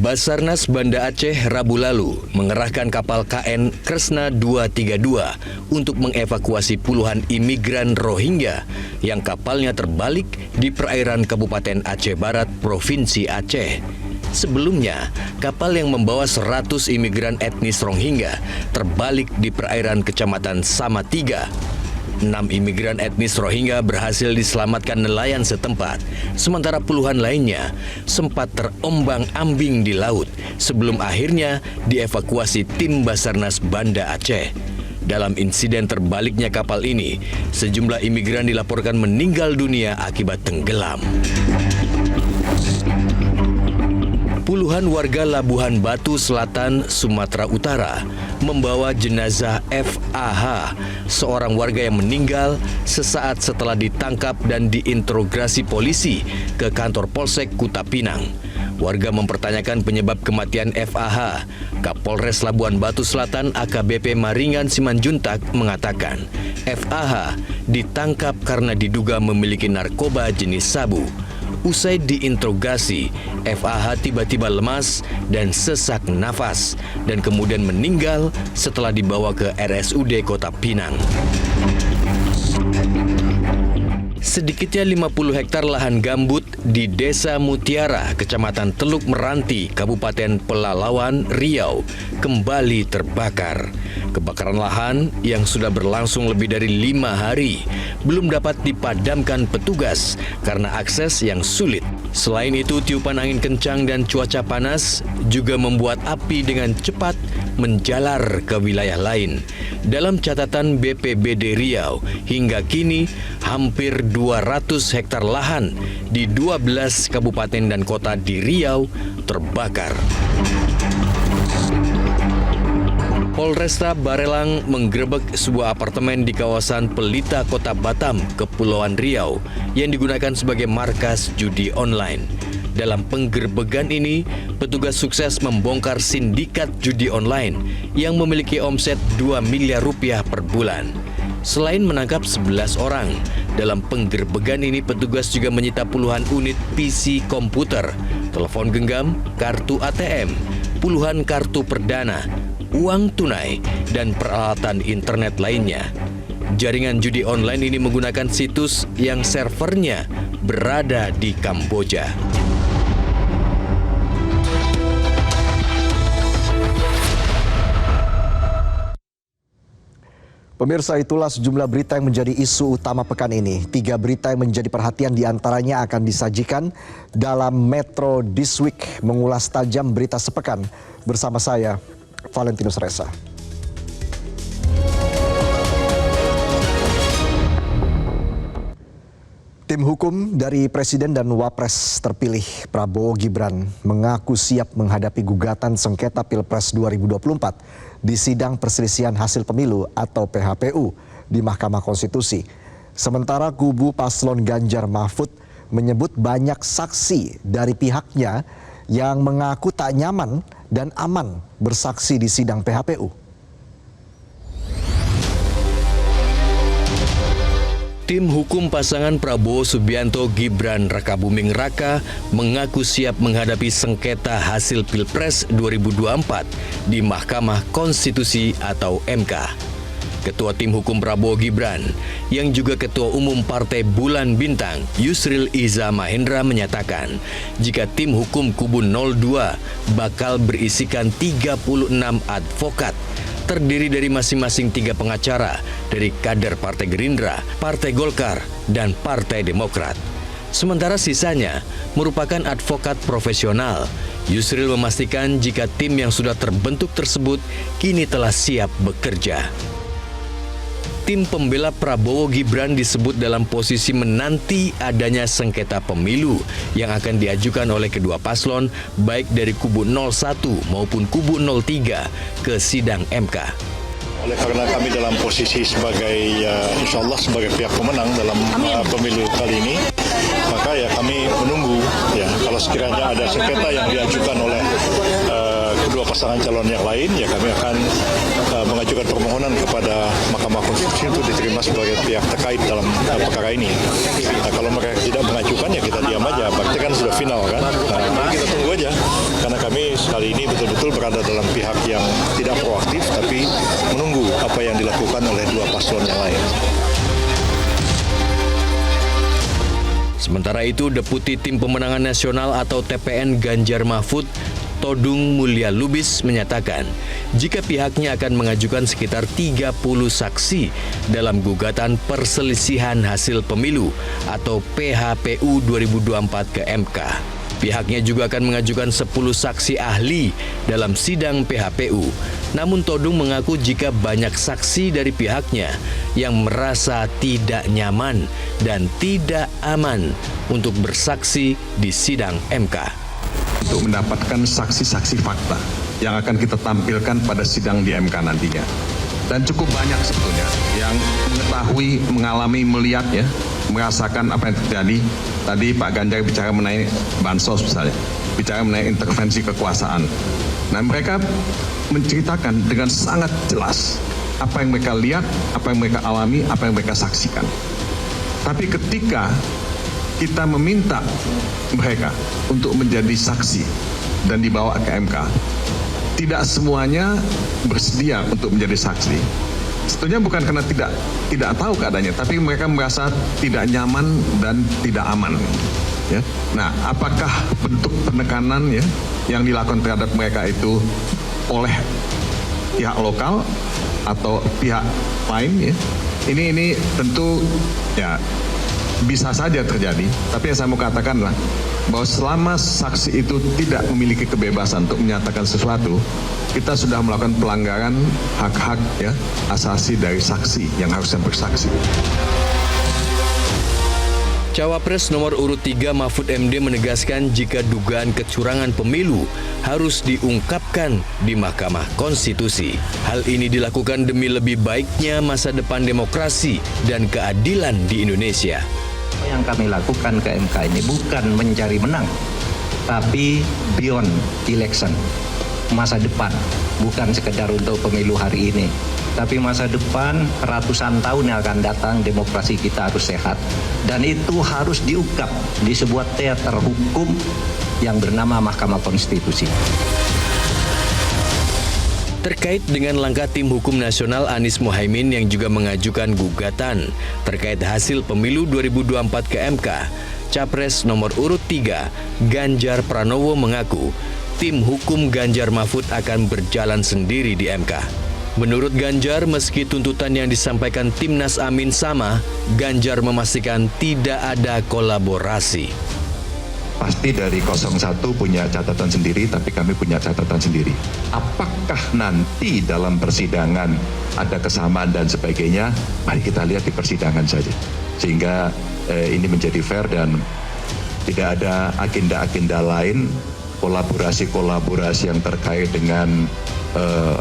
Basarnas Banda Aceh Rabu lalu mengerahkan kapal KN Kresna 232 untuk mengevakuasi puluhan imigran Rohingya yang kapalnya terbalik di perairan Kabupaten Aceh Barat, Provinsi Aceh. Sebelumnya, kapal yang membawa 100 imigran etnis Rohingya terbalik di perairan Kecamatan Samatiga. 6 imigran etnis Rohingya berhasil diselamatkan nelayan setempat, sementara puluhan lainnya sempat terombang-ambing di laut sebelum akhirnya dievakuasi tim Basarnas Banda Aceh. Dalam insiden terbaliknya kapal ini, sejumlah imigran dilaporkan meninggal dunia akibat tenggelam. Puluhan warga Labuhan Batu Selatan, Sumatera Utara membawa jenazah FAH, seorang warga yang meninggal sesaat setelah ditangkap dan diinterogasi polisi ke kantor Polsek Kuta Pinang. Warga mempertanyakan penyebab kematian FAH. Kapolres Labuhan Batu Selatan AKBP Maringan Simanjuntak mengatakan FAH ditangkap karena diduga memiliki narkoba jenis sabu. Usai diinterogasi, FAH tiba-tiba lemas dan sesak nafas dan kemudian meninggal setelah dibawa ke RSUD Kota Pinang. Sedikitnya 50 hektar lahan gambut di Desa Mutiara, Kecamatan Teluk Meranti, Kabupaten Pelalawan, Riau, kembali terbakar. Kebakaran lahan yang sudah berlangsung lebih dari 5 hari belum dapat dipadamkan petugas karena akses yang sulit. Selain itu, tiupan angin kencang dan cuaca panas juga membuat api dengan cepat menjalar ke wilayah lain. Dalam catatan BPBD Riau, hingga kini hampir 200 hektar lahan di 12 kabupaten dan kota di Riau terbakar. Polresta Barelang menggerebek sebuah apartemen di kawasan Pelita, Kota Batam, Kepulauan Riau yang digunakan sebagai markas judi online. Dalam penggerbegan ini, petugas sukses membongkar sindikat judi online yang memiliki omset 2 miliar rupiah per bulan. Selain menangkap 11 orang, dalam penggerbegan ini petugas juga menyita puluhan unit PC komputer, telepon genggam, kartu ATM, puluhan kartu perdana, uang tunai, dan peralatan internet lainnya. Jaringan judi online ini menggunakan situs yang servernya berada di Kamboja. Pemirsa, itulah sejumlah berita yang menjadi isu utama pekan ini. 3 berita yang menjadi perhatian diantaranya akan disajikan dalam Metro This Week, mengulas tajam berita sepekan bersama saya, Valentinus Reza. Tim hukum dari Presiden dan Wapres terpilih Prabowo Gibran mengaku siap menghadapi gugatan sengketa Pilpres 2024 di sidang perselisihan hasil pemilu atau PHPU di Mahkamah Konstitusi. Sementara kubu paslon Ganjar Mahfud menyebut banyak saksi dari pihaknya yang mengaku tak nyaman dan aman bersaksi di sidang PHPU. Tim hukum pasangan Prabowo Subianto Gibran Rakabuming Raka mengaku siap menghadapi sengketa hasil Pilpres 2024 di Mahkamah Konstitusi atau MK. Ketua Tim Hukum Prabowo Gibran, yang juga Ketua Umum Partai Bulan Bintang, Yusril Iza Mahendra menyatakan, jika tim hukum kubu 02 bakal berisikan 36 advokat, terdiri dari masing-masing 3 pengacara dari kader Partai Gerindra, Partai Golkar, dan Partai Demokrat. Sementara sisanya merupakan advokat profesional. Yusril memastikan jika tim yang sudah terbentuk tersebut kini telah siap bekerja. Tim pembela Prabowo Gibran disebut dalam posisi menanti adanya sengketa pemilu yang akan diajukan oleh kedua paslon baik dari kubu 01 maupun kubu 03 ke sidang MK. Oleh karena kami dalam posisi sebagai insya Allah sebagai pihak pemenang dalam pemilu kali ini, maka ya kami menunggu ya kalau sekiranya ada sengketa yang diajukan oleh kedua pasangan calon yang lain, ya kami akan mengajukan permohonan kepada Mahkamah Konstitusi untuk diterima sebagai pihak terkait dalam perkara ini. Nah, kalau mereka tidak mengajukan ya kita diam aja, berarti kan sudah final kan. Nah, kita tunggu aja karena kami betul berada dalam pihak yang tidak proaktif, tapi menunggu apa yang dilakukan oleh dua paslon yang lain. Sementara itu, Deputi Tim Pemenangan Nasional atau TPN Ganjar Mahfud, Todung Mulya Lubis menyatakan jika pihaknya akan mengajukan sekitar 30 saksi dalam gugatan perselisihan hasil pemilu atau PHPU 2024 ke MK. Pihaknya juga akan mengajukan 10 saksi ahli dalam sidang PHPU. Namun Todung mengaku jika banyak saksi dari pihaknya yang merasa tidak nyaman dan tidak aman untuk bersaksi di sidang MK. Untuk mendapatkan saksi-saksi fakta yang akan kita tampilkan pada sidang di MK nantinya. Dan cukup banyak sebetulnya yang mengetahui, mengalami, melihat ya, merasakan apa yang terjadi. Tadi Pak Ganjar bicara mengenai bansos misalnya, bicara mengenai intervensi kekuasaan. Nah, mereka menceritakan dengan sangat jelas apa yang mereka lihat, apa yang mereka alami, apa yang mereka saksikan. Tapi ketika kita meminta mereka untuk menjadi saksi dan dibawa ke MK, tidak semuanya bersedia untuk menjadi saksi. Sebetulnya bukan karena tidak tahu keadaannya, tapi mereka merasa tidak nyaman dan tidak aman. Ya. Nah, apakah bentuk penekanan ya yang dilakukan terhadap mereka itu oleh pihak lokal atau pihak lain? Ya. Ini tentu ya bisa saja terjadi, tapi yang saya mau katakan adalah bahwa selama saksi itu tidak memiliki kebebasan untuk menyatakan sesuatu, kita sudah melakukan pelanggaran hak-hak ya asasi dari saksi yang harusnya bersaksi. Cawapres nomor urut 3 Mahfud MD menegaskan jika dugaan kecurangan pemilu harus diungkapkan di Mahkamah Konstitusi. Hal ini dilakukan demi lebih baiknya masa depan demokrasi dan keadilan di Indonesia. Yang kami lakukan ke MK ini bukan mencari menang, tapi beyond election, masa depan, bukan sekedar untuk pemilu hari ini, tapi masa depan ratusan tahun yang akan datang demokrasi kita harus sehat, dan itu harus diungkap di sebuah teater hukum yang bernama Mahkamah Konstitusi. Terkait dengan langkah Tim Hukum Nasional Anies Mohaimin yang juga mengajukan gugatan terkait hasil pemilu 2024 ke MK, Capres nomor urut 3 Ganjar Pranowo mengaku tim hukum Ganjar Mahfud akan berjalan sendiri di MK. Menurut Ganjar, meski tuntutan yang disampaikan Timnas Amin sama, Ganjar memastikan tidak ada kolaborasi. Pasti dari 01 punya catatan sendiri, tapi kami punya catatan sendiri. Apakah nanti dalam persidangan ada kesamaan dan sebagainya? Mari kita lihat di persidangan saja. Sehingga ini menjadi fair dan tidak ada agenda-agenda lain, kolaborasi-kolaborasi yang terkait dengan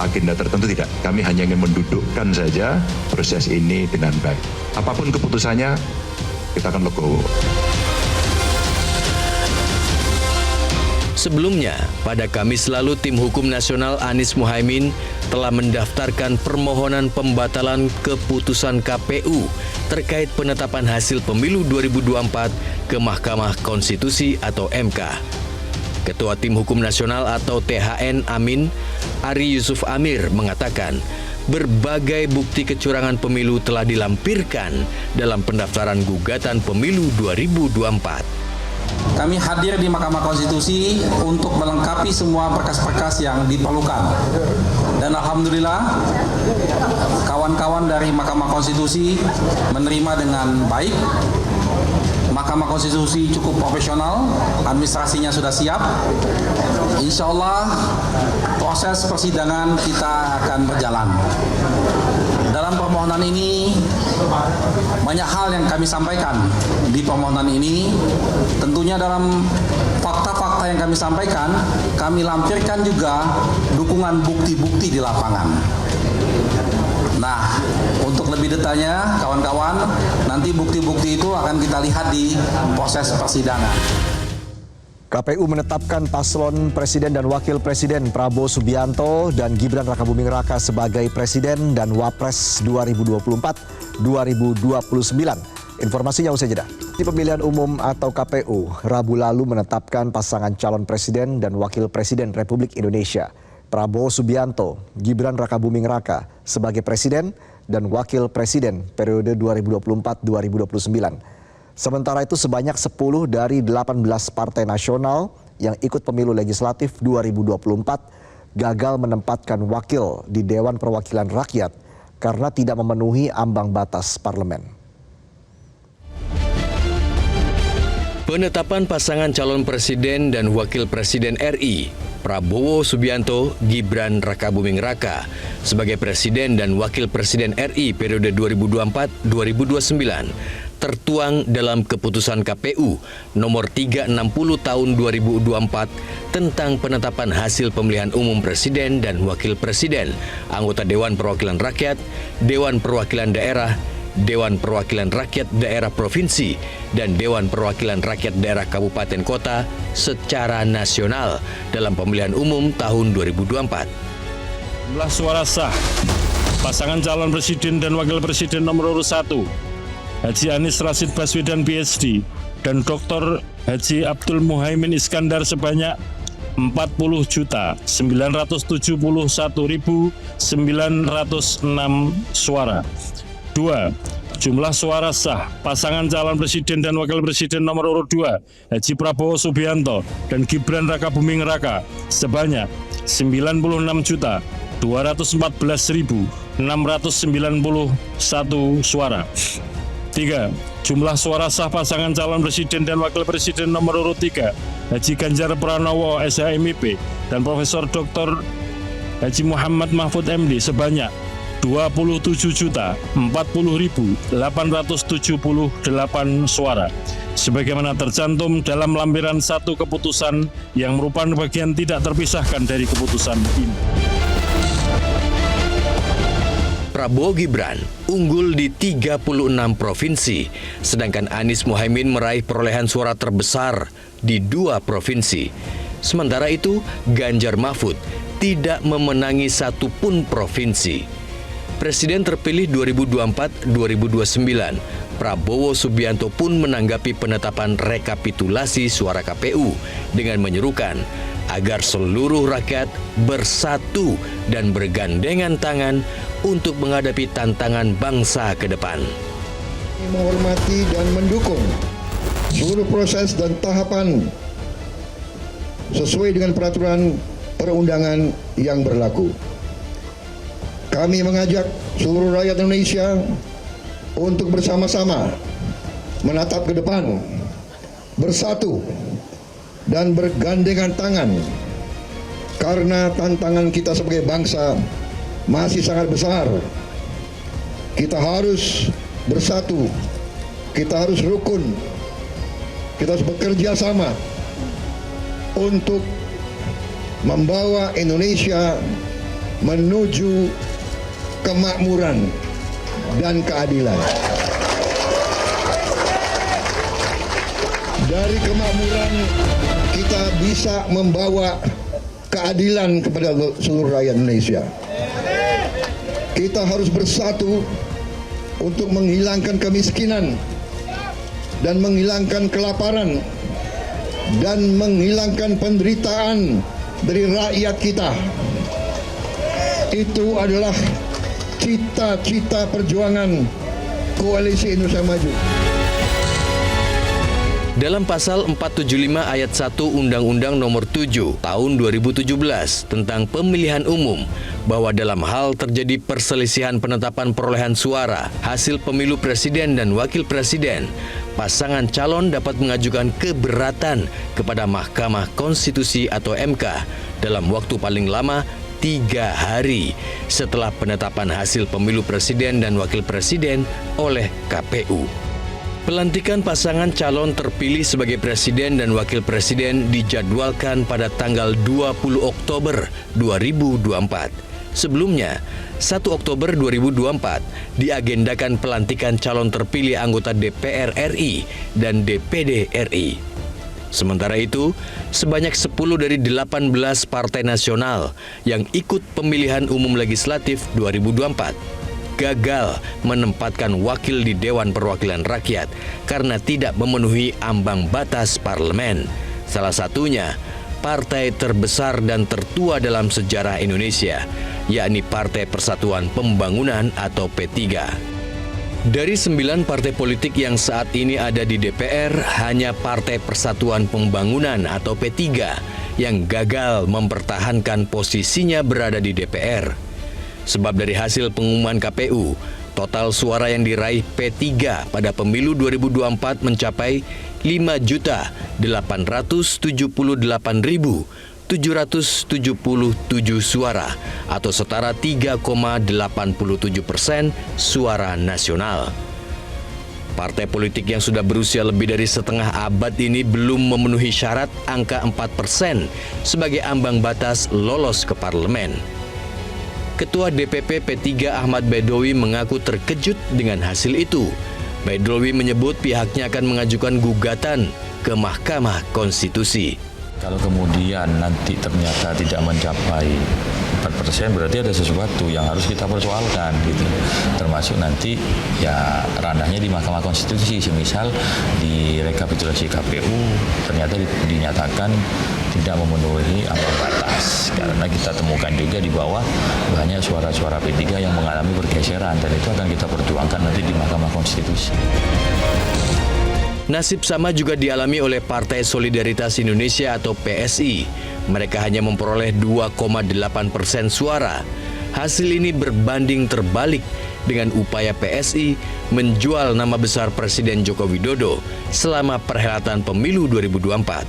agenda tertentu tidak. Kami hanya ingin mendudukkan saja proses ini dengan baik. Apapun keputusannya, kita akan legowo. Sebelumnya, pada Kamis lalu Tim Hukum Nasional Anies Mohaimin telah mendaftarkan permohonan pembatalan keputusan KPU terkait penetapan hasil pemilu 2024 ke Mahkamah Konstitusi atau MK. Ketua Tim Hukum Nasional atau THN Amin, Ari Yusuf Amir mengatakan berbagai bukti kecurangan pemilu telah dilampirkan dalam pendaftaran gugatan pemilu 2024. Kami hadir di Mahkamah Konstitusi untuk melengkapi semua berkas-berkas yang diperlukan. Dan alhamdulillah, kawan-kawan dari Mahkamah Konstitusi menerima dengan baik. Mahkamah Konstitusi cukup profesional, administrasinya sudah siap. Insya Allah proses persidangan kita akan berjalan. Dalam permohonan ini banyak hal yang kami sampaikan di permohonan ini. Tentunya dalam fakta-fakta yang kami sampaikan, kami lampirkan juga dukungan bukti-bukti di lapangan. Nah, untuk lebih detailnya, kawan-kawan, nanti bukti-bukti itu akan kita lihat di proses persidangan. KPU menetapkan paslon Presiden dan Wakil Presiden Prabowo Subianto dan Gibran Rakabuming Raka sebagai Presiden dan Wapres 2024-2029. Informasinya usai jeda. Di Pemilihan Umum atau KPU, Rabu lalu menetapkan pasangan calon Presiden dan Wakil Presiden Republik Indonesia. Prabowo Subianto, Gibran Rakabuming Raka sebagai Presiden dan Wakil Presiden periode 2024-2029. Sementara itu sebanyak 10 dari 18 partai nasional yang ikut pemilu legislatif 2024 gagal menempatkan wakil di Dewan Perwakilan Rakyat karena tidak memenuhi ambang batas parlemen. Penetapan pasangan calon presiden dan wakil presiden RI, Prabowo Subianto, Gibran Rakabuming Raka sebagai presiden dan wakil presiden RI periode 2024-2029 tertuang dalam keputusan KPU nomor 360 tahun 2024 tentang penetapan hasil pemilihan umum presiden dan wakil presiden, anggota Dewan Perwakilan Rakyat, Dewan Perwakilan Daerah, Dewan Perwakilan Rakyat Daerah Provinsi, dan Dewan Perwakilan Rakyat Daerah Kabupaten Kota secara nasional dalam pemilihan umum tahun 2024. Jumlah suara sah pasangan calon presiden dan wakil presiden nomor urut 1 Haji Anies Rashid Baswedan PhD dan Dr. Haji Abdul Muhaimin Iskandar sebanyak 40.971.906 suara. 2. Jumlah suara sah pasangan calon presiden dan wakil presiden nomor urut 2 Haji Prabowo Subianto dan Gibran Rakabuming Raka sebanyak 96.214.691 suara. 3. Jumlah suara sah pasangan calon presiden dan wakil presiden nomor urut 3 Haji Ganjar Pranowo SHMIP dan Profesor Dr. Haji Muhammad Mahfud MD sebanyak 27.040.878 suara. Sebagaimana tercantum dalam lampiran 1 keputusan yang merupakan bagian tidak terpisahkan dari keputusan ini. Prabowo Gibran unggul di 36 provinsi, sedangkan Anies Muhaimin meraih perolehan suara terbesar di 2 provinsi. Sementara itu, Ganjar Mahfud tidak memenangi satupun provinsi. Presiden terpilih 2024-2029, Prabowo Subianto pun menanggapi penetapan rekapitulasi suara KPU dengan menyerukan agar seluruh rakyat bersatu dan bergandengan tangan untuk menghadapi tantangan bangsa ke depan. Menghormati dan mendukung seluruh proses dan tahapan sesuai dengan peraturan perundangan yang berlaku. Kami mengajak seluruh rakyat Indonesia untuk bersama-sama menatap ke depan, bersatu dan bergandengan tangan karena tantangan kita sebagai bangsa masih sangat besar. Kita harus bersatu, kita harus rukun, kita harus bekerja sama untuk membawa Indonesia menuju kemakmuran dan keadilan. Dari kemakmuran kita bisa membawa keadilan kepada seluruh rakyat Indonesia. Kita harus bersatu untuk menghilangkan kemiskinan dan menghilangkan kelaparan dan menghilangkan penderitaan dari rakyat kita. Itu adalah cita-cita perjuangan Koalisi Indonesia Maju. Dalam pasal 475 ayat 1 Undang-Undang Nomor 7 Tahun 2017 tentang pemilihan umum, bahwa dalam hal terjadi perselisihan penetapan perolehan suara hasil pemilu presiden dan wakil presiden, pasangan calon dapat mengajukan keberatan kepada Mahkamah Konstitusi atau MK dalam waktu paling lama 3 hari setelah penetapan hasil pemilu presiden dan wakil presiden oleh KPU. Pelantikan pasangan calon terpilih sebagai presiden dan wakil presiden dijadwalkan pada tanggal 20 Oktober 2024. Sebelumnya, 1 Oktober 2024 diagendakan pelantikan calon terpilih anggota DPR RI dan DPD RI. Sementara itu, sebanyak 10 dari 18 partai nasional yang ikut pemilihan umum legislatif 2024 gagal menempatkan wakil di Dewan Perwakilan Rakyat karena tidak memenuhi ambang batas parlemen. Salah satunya partai terbesar dan tertua dalam sejarah Indonesia, yakni Partai Persatuan Pembangunan atau P3. Dari 9 partai politik yang saat ini ada di DPR, hanya Partai Persatuan Pembangunan atau P3 yang gagal mempertahankan posisinya berada di DPR. Sebab dari hasil pengumuman KPU, total suara yang diraih P3 pada pemilu 2024 mencapai 5.878.777 suara atau setara 3,87% suara nasional. Partai politik yang sudah berusia lebih dari setengah abad ini belum memenuhi syarat angka 4% sebagai ambang batas lolos ke parlemen. Ketua DPP P3 Ahmad Baidowi mengaku terkejut dengan hasil itu. Baidowi menyebut pihaknya akan mengajukan gugatan ke Mahkamah Konstitusi. Kalau kemudian nanti ternyata tidak mencapai 4%, berarti ada sesuatu yang harus kita persoalkan gitu. Termasuk nanti ya ranahnya di Mahkamah Konstitusi, semisal di rekapitulasi KPU ternyata dinyatakan tidak memenuhi ambang batas. Karena kita temukan juga di bawah banyak suara-suara P3 yang mengalami pergeseran, dan itu akan kita perjuangkan nanti di Mahkamah Konstitusi. Nasib sama juga dialami oleh Partai Solidaritas Indonesia atau PSI. Mereka hanya memperoleh 2,8% suara. Hasil ini berbanding terbalik dengan upaya PSI menjual nama besar Presiden Joko Widodo selama perhelatan pemilu 2024.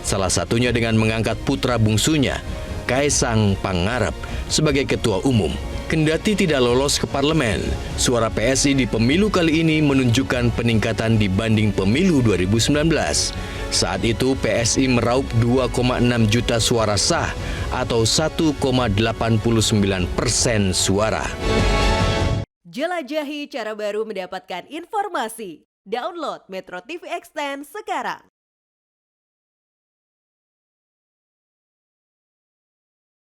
Salah satunya dengan mengangkat putra bungsunya, Kaisang Pangarep, sebagai ketua umum. Kendati tidak lolos ke parlemen, suara PSI di pemilu kali ini menunjukkan peningkatan dibanding pemilu 2019. Saat itu PSI meraup 2,6 juta suara sah atau 1,89% suara. Jelajahi cara baru mendapatkan informasi. Download Metro TV Extend sekarang.